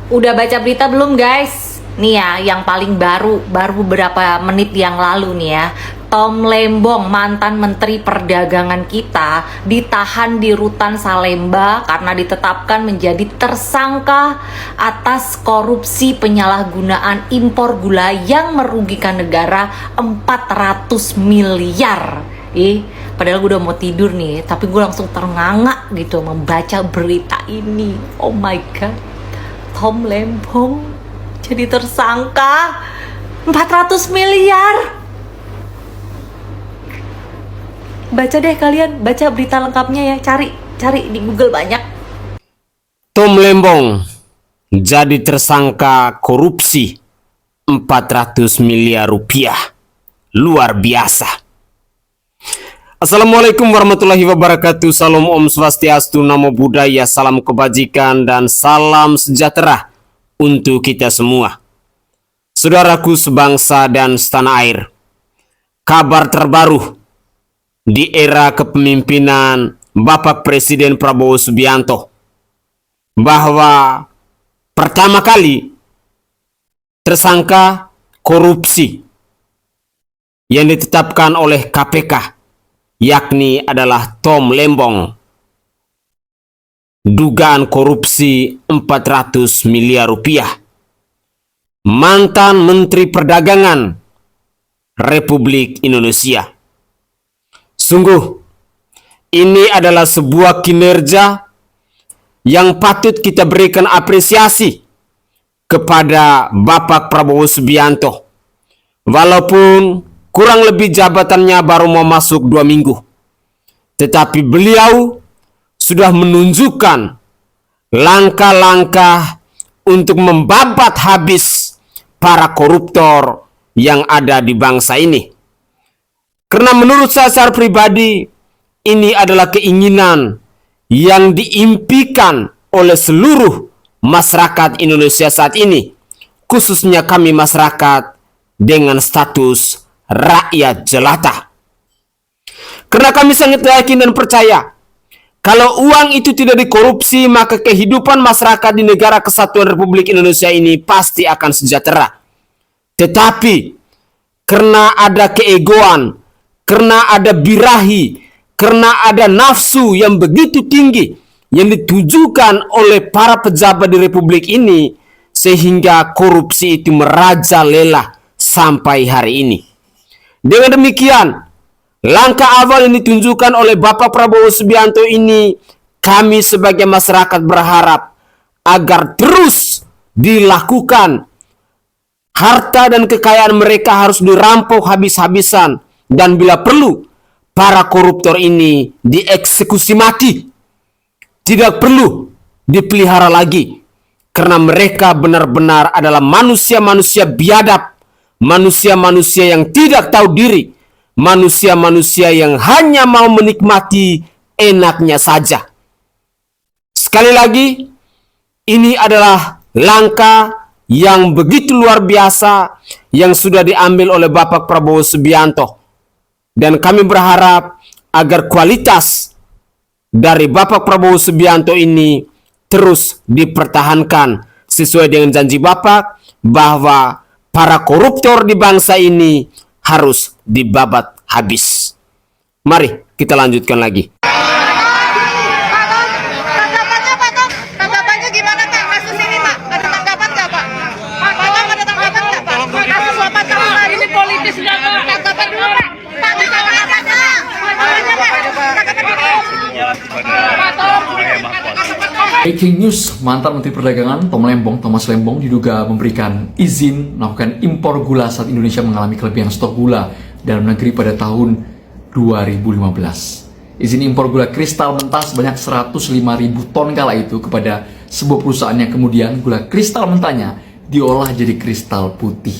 Udah baca berita belum guys? Nih ya, yang paling baru beberapa menit yang lalu nih ya. Tom Lembong, mantan Menteri Perdagangan kita, ditahan di Rutan Salemba karena ditetapkan menjadi tersangka atas korupsi penyalahgunaan impor gula yang merugikan negara 400 miliar. Padahal gue udah mau tidur nih, tapi gue langsung ternganga gitu membaca berita ini. Oh my god, Tom Lembong jadi tersangka 400 miliar. Baca deh kalian, baca berita lengkapnya ya, cari di Google banyak. Tom Lembong jadi tersangka korupsi 400 miliar rupiah. Luar biasa. Assalamualaikum warahmatullahi wabarakatuh. Salam Om Swastiastu, Namo Buddhaya, salam kebajikan dan salam sejahtera untuk kita semua. Saudaraku sebangsa dan setanah air, kabar terbaru di era kepemimpinan Bapak Presiden Prabowo Subianto bahwa pertama kali tersangka korupsi yang ditetapkan oleh KPK yakni adalah Tom Lembong. Dugaan korupsi 400 miliar rupiah. Mantan Menteri Perdagangan Republik Indonesia. Sungguh, ini adalah sebuah kinerja yang patut kita berikan apresiasi kepada Bapak Prabowo Subianto. Walaupun kurang lebih jabatannya baru mau masuk 2 minggu. Tetapi beliau sudah menunjukkan langkah-langkah untuk membabat habis para koruptor yang ada di bangsa ini. Karena menurut saya secara pribadi, ini adalah keinginan yang diimpikan oleh seluruh masyarakat Indonesia saat ini. Khususnya kami masyarakat dengan status rakyat jelata. Karena kami sangat yakin dan percaya, kalau uang itu tidak dikorupsi, maka kehidupan masyarakat di negara kesatuan Republik Indonesia ini pasti akan sejahtera. Tetapi, karena ada keegoan, karena ada birahi, karena ada nafsu yang begitu tinggi yang ditujukan oleh para pejabat di Republik ini, sehingga korupsi itu merajalela sampai hari ini. Dengan demikian, langkah awal yang ditunjukkan oleh Bapak Prabowo Subianto ini, kami sebagai masyarakat berharap agar terus dilakukan. Harta dan kekayaan mereka harus dirampok habis-habisan, dan bila perlu, para koruptor ini dieksekusi mati. Tidak perlu dipelihara lagi, karena mereka benar-benar adalah manusia-manusia biadab, manusia-manusia yang tidak tahu diri, manusia-manusia yang hanya mau menikmati enaknya saja. Sekali lagi, ini adalah langkah yang begitu luar biasa yang sudah diambil oleh Bapak Prabowo Subianto. Dan kami berharap agar kualitas dari Bapak Prabowo Subianto ini terus dipertahankan sesuai dengan janji Bapak bahwa para koruptor di bangsa ini harus dibabat habis. Mari kita lanjutkan lagi. Tanggapannya gimana Pak? Kasus ini Pak? Ada tanggapan nggak Pak? Tolong ada tanggapan nggak Pak? Kasus 8 tahun lalu ini politis nggak Pak? Tanggapan dulu Pak. Pak, tanggapan apa Pak? Tanggapannya Pak. Tanggapan dulu. Pak, tolong. Breaking news, mantan Menteri Perdagangan Thomas Lembong diduga memberikan izin melakukan impor gula saat Indonesia mengalami kelebihan stok gula dalam negeri pada tahun 2015. Izin impor gula kristal mentah sebanyak 105.000 ton kala itu kepada sebuah perusahaan yang kemudian gula kristal mentahnya diolah jadi kristal putih.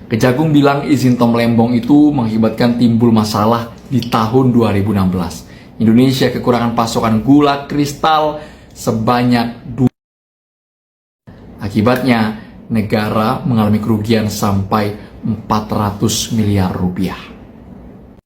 Kejagung bilang izin Tom Lembong itu mengakibatkan timbul masalah di tahun 2016. Indonesia kekurangan pasokan gula kristal sebanyak 2. Akibatnya, negara mengalami kerugian sampai 400 miliar rupiah.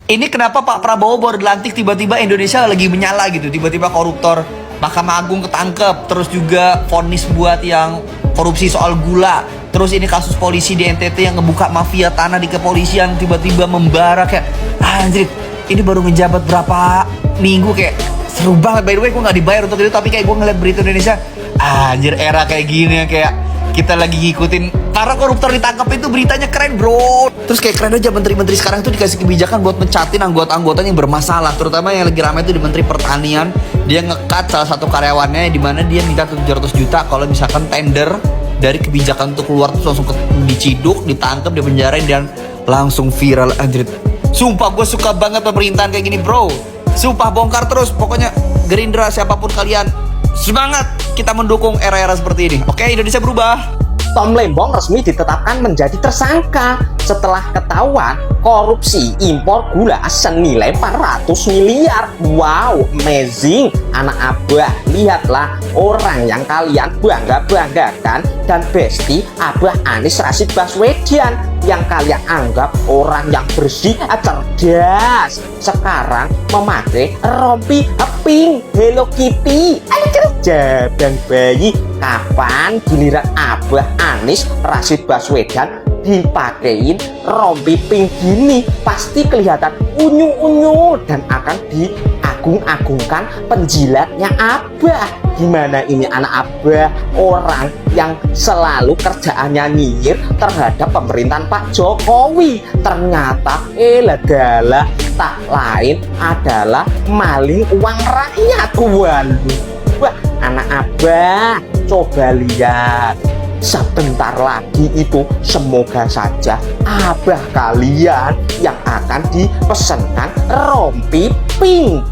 Ini kenapa Pak Prabowo baru dilantik tiba-tiba Indonesia lagi menyala gitu, tiba-tiba koruptor, Mahkamah Agung ketangkep, terus juga vonis buat yang korupsi soal gula. Terus ini kasus polisi di NTT yang ngebuka mafia tanah di kepolisian tiba-tiba membara kayak anjir, ini baru ngejabat berapa minggu kayak seru banget. By the way gue gak dibayar untuk itu, tapi kayak gue ngeliat berita Indonesia, anjir era kayak gini ya, kayak kita lagi ngikutin para koruptor ditangkap itu beritanya keren bro. Terus kayak keren aja menteri-menteri sekarang tuh dikasih kebijakan buat mencatin anggota-anggotanya yang bermasalah. Terutama yang lagi ramai itu di Menteri Pertanian. Dia nge-cut salah satu karyawannya di mana dia minta 700 juta kalau misalkan tender dari kebijakan untuk keluar tuh langsung diciduk, ditangkap, dipenjarain dan langsung viral. Anjir, sumpah gue suka banget pemerintahan kayak gini bro. Sumpah bongkar terus. Pokoknya Gerindra siapapun kalian, semangat, kita mendukung era-era seperti ini. Oke, Indonesia berubah. Tom Lembong resmi ditetapkan menjadi tersangka setelah ketahuan korupsi impor gula senilai 400 miliar. Wow, amazing. Anak abah, lihatlah orang yang kalian bangga-banggakan dan besti Abah Anies Rashid Baswedan yang kalian anggap orang yang bersih, cerdas, sekarang memakai rompi pink Hello Kitty. Kerja dan bayi, kapan giliran Abah Anies Rashid Baswedan dipakein rompi pink gini? Pasti kelihatan unyu-unyu dan akan diagung-agungkan penjilatnya Abah. Gimana ini anak Abah, orang yang selalu kerjaannya nyinyir terhadap pemerintahan Pak Jokowi, ternyata adalah tak lain adalah maling uang rakyat. Waduh, wah anak Abah, coba lihat sebentar lagi itu semoga saja Abah kalian yang akan dipesankan rompi pink.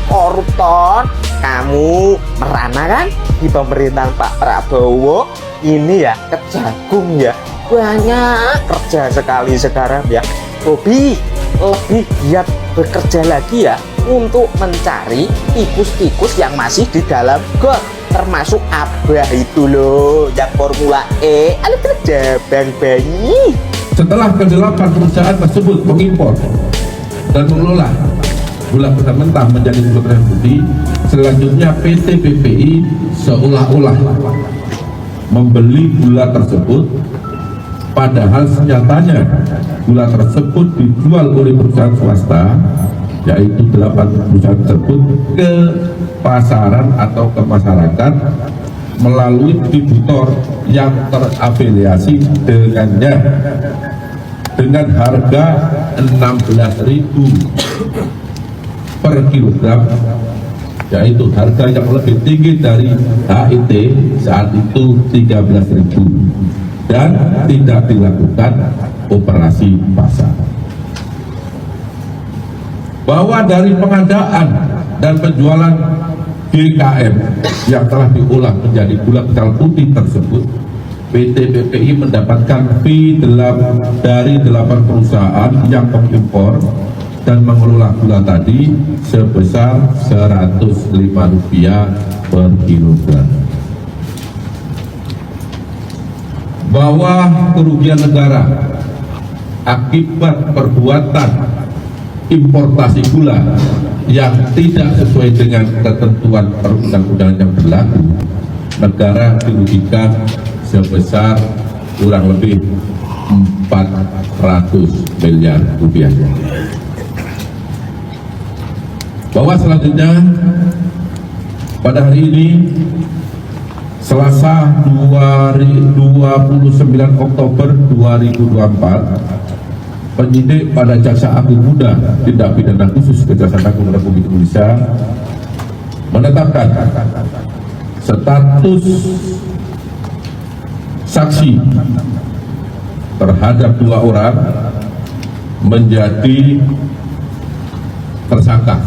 Koruptor, kamu merana kan di pemerintahan Pak Prabowo ini ya, kejagung ya, banyak kerja sekali sekarang ya. Bobi lebih giat bekerja lagi ya untuk mencari tikus-tikus yang masih di dalam got, termasuk Abah itu loh yang Formula E. Ada kerja bang bayi. Setelah ke-8 perusahaan tersebut mengimpor dan mengelola gula mentah menjadi kebutuhan budi, selanjutnya PT BPI seolah-olah membeli gula tersebut, padahal senyatanya gula tersebut dijual oleh perusahaan swasta, yaitu 8 perusahaan tersebut ke pasaran atau ke masyarakat melalui distributor yang terafiliasi dengannya dengan harga 16.000 per kilogram, yaitu harga yang lebih tinggi dari HIT saat itu 13.000, dan tidak dilakukan operasi pasar. Bahwa dari pengadaan dan penjualan GKM yang telah diolah menjadi gula kental putih tersebut, PT BPI mendapatkan fee dari 8 perusahaan yang mengimpor dan mengelola gula tadi sebesar Rp105 per kilogram. Bahwa kerugian negara akibat perbuatan importasi gula yang tidak sesuai dengan ketentuan perundang-undangan yang berlaku, negara dirugikan sebesar kurang lebih Rp400 miliar. Bahwa selanjutnya pada hari ini Selasa 29 Oktober 2024, penyidik pada Jaksa Agung Muda Tindak Pidana Khusus Kejaksaan Agung Republik Indonesia menetapkan status saksi terhadap 2 orang menjadi tersangka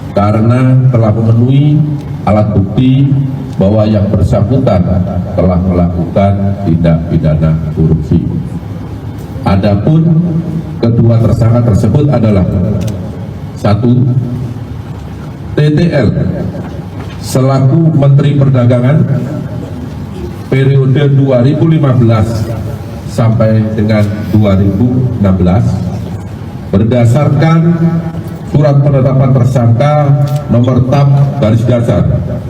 karena telah memenuhi alat bukti bahwa yang bersangkutan telah melakukan tindak pidana korupsi. Adapun kedua tersangka tersebut adalah 1. TTL selaku Menteri Perdagangan periode 2015 sampai dengan 2016 berdasarkan surat penetapan tersangka nomor TAP garis datar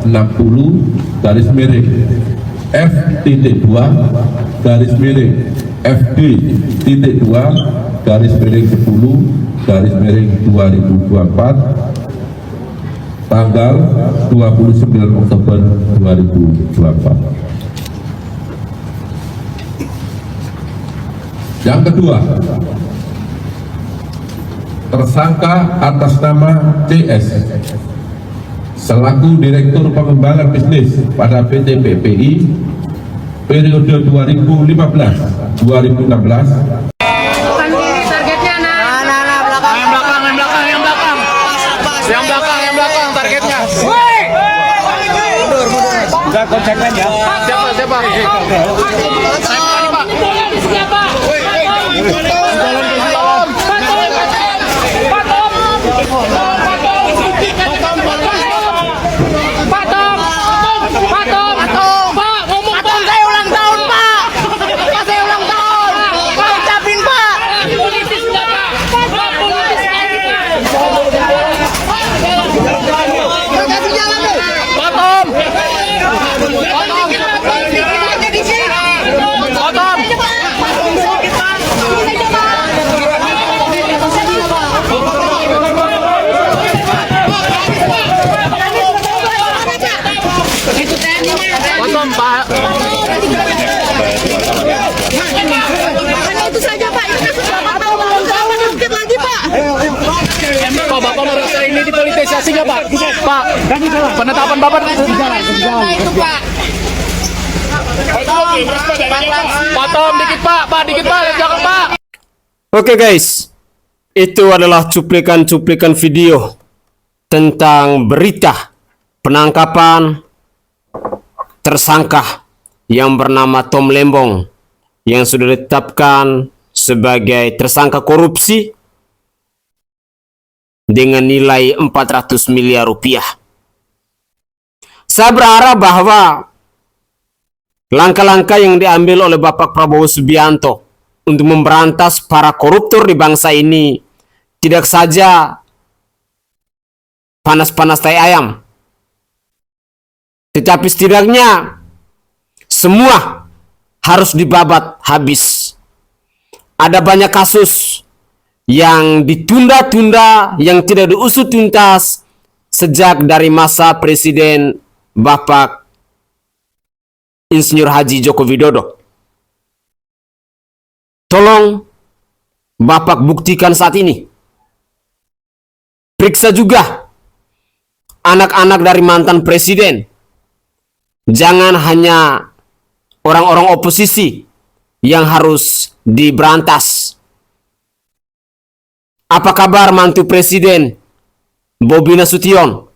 60 garis miring F.2 garis miring FD.2 garis miring 10 garis miring 2024 tanggal 29 Oktober 2024. Yang kedua, tersangka atas nama CS selaku Direktur Pengembangan Bisnis pada PT PPI periode 2015-2016. Itu saja Pak, ini kasus Bapak tahu sedikit lagi Pak. Pak, Bapak merasa ini dipolitisasi nggak Pak? Pak, penetapan Bapak Itu Pak. Pak Tom, dikit Pak, dikit Pak, lihat belakang Pak. Oke guys, itu adalah cuplikan-cuplikan video tentang berita penangkapan tersangka yang bernama Tom Lembong yang sudah ditetapkan sebagai tersangka korupsi dengan nilai 400 miliar rupiah. Saya berharap bahwa langkah-langkah yang diambil oleh Bapak Prabowo Subianto untuk memberantas para koruptor di bangsa ini tidak saja panas-panas tai ayam, tetapi setidaknya semua harus dibabat habis. Ada banyak kasus yang ditunda-tunda, yang tidak diusut tuntas sejak dari masa Presiden Bapak Insinyur Haji Joko Widodo. Tolong Bapak buktikan saat ini. Periksa juga anak-anak dari mantan presiden. Jangan hanya orang-orang oposisi yang harus diberantas. Apa kabar mantu presiden Bobi Nasution?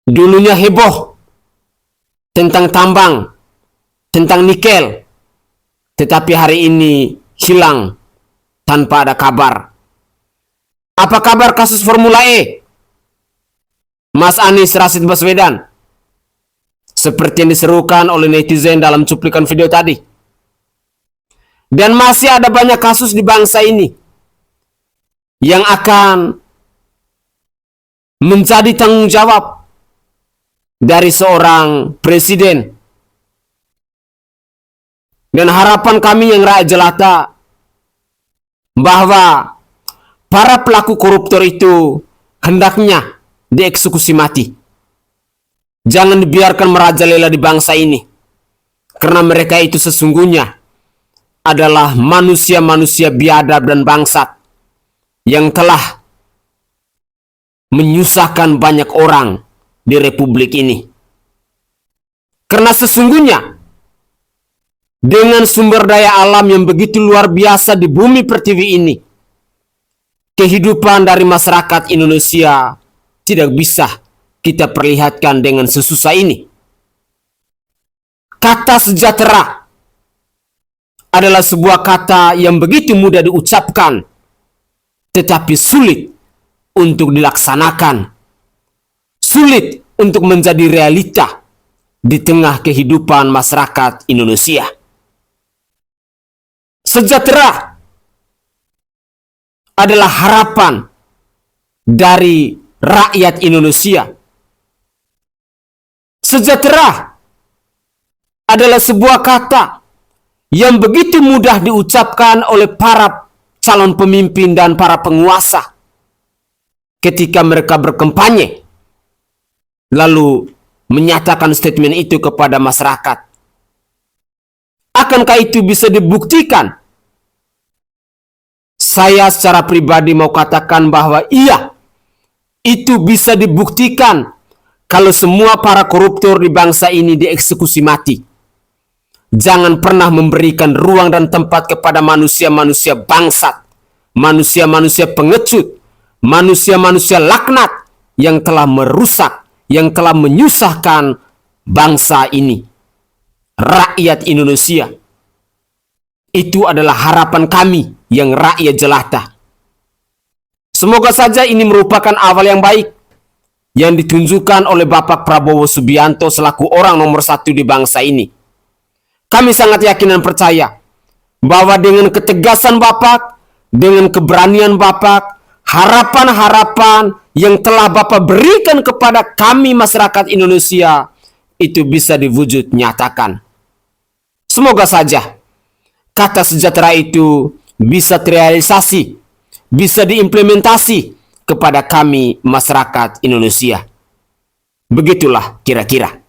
Dulunya heboh tentang tambang, tentang nikel, tetapi hari ini hilang tanpa ada kabar. Apa kabar kasus Formula E? Mas Anies Rashid Baswedan, seperti yang diserukan oleh netizen dalam cuplikan video tadi. Dan masih ada banyak kasus di bangsa ini yang akan menjadi tanggung jawab dari seorang presiden. Dan harapan kami yang rakyat jelata bahwa para pelaku koruptor itu hendaknya dieksekusi mati. Jangan dibiarkan merajalela di bangsa ini. Karena mereka itu sesungguhnya adalah manusia-manusia biadab dan bangsat yang telah menyusahkan banyak orang di republik ini. Karena sesungguhnya dengan sumber daya alam yang begitu luar biasa di bumi pertiwi ini, kehidupan dari masyarakat Indonesia tidak bisa kita perlihatkan dengan sesusah ini. Kata sejahtera adalah sebuah kata yang begitu mudah diucapkan, tetapi sulit untuk dilaksanakan. Sulit untuk menjadi realita di tengah kehidupan masyarakat Indonesia. Sejahtera adalah harapan dari rakyat Indonesia. Sejahtera adalah sebuah kata yang begitu mudah diucapkan oleh para calon pemimpin dan para penguasa ketika mereka berkampanye, lalu menyatakan statement itu kepada masyarakat. Akankah itu bisa dibuktikan? Saya secara pribadi mau katakan bahwa iya, itu bisa dibuktikan kalau semua para koruptor di bangsa ini dieksekusi mati. Jangan pernah memberikan ruang dan tempat kepada manusia-manusia bangsat, manusia-manusia pengecut, manusia-manusia laknat yang telah merusak, yang telah menyusahkan bangsa ini, rakyat Indonesia. Itu adalah harapan kami yang rakyat jelata. Semoga saja ini merupakan awal yang baik yang ditunjukkan oleh Bapak Prabowo Subianto selaku orang nomor 1 di bangsa ini. Kami sangat yakin dan percaya bahwa dengan ketegasan Bapak, dengan keberanian Bapak, harapan-harapan yang telah Bapak berikan kepada kami masyarakat Indonesia itu bisa diwujud nyatakan. Semoga saja kata sejahtera itu bisa terrealisasi, bisa diimplementasi kepada kami masyarakat Indonesia. Begitulah kira-kira.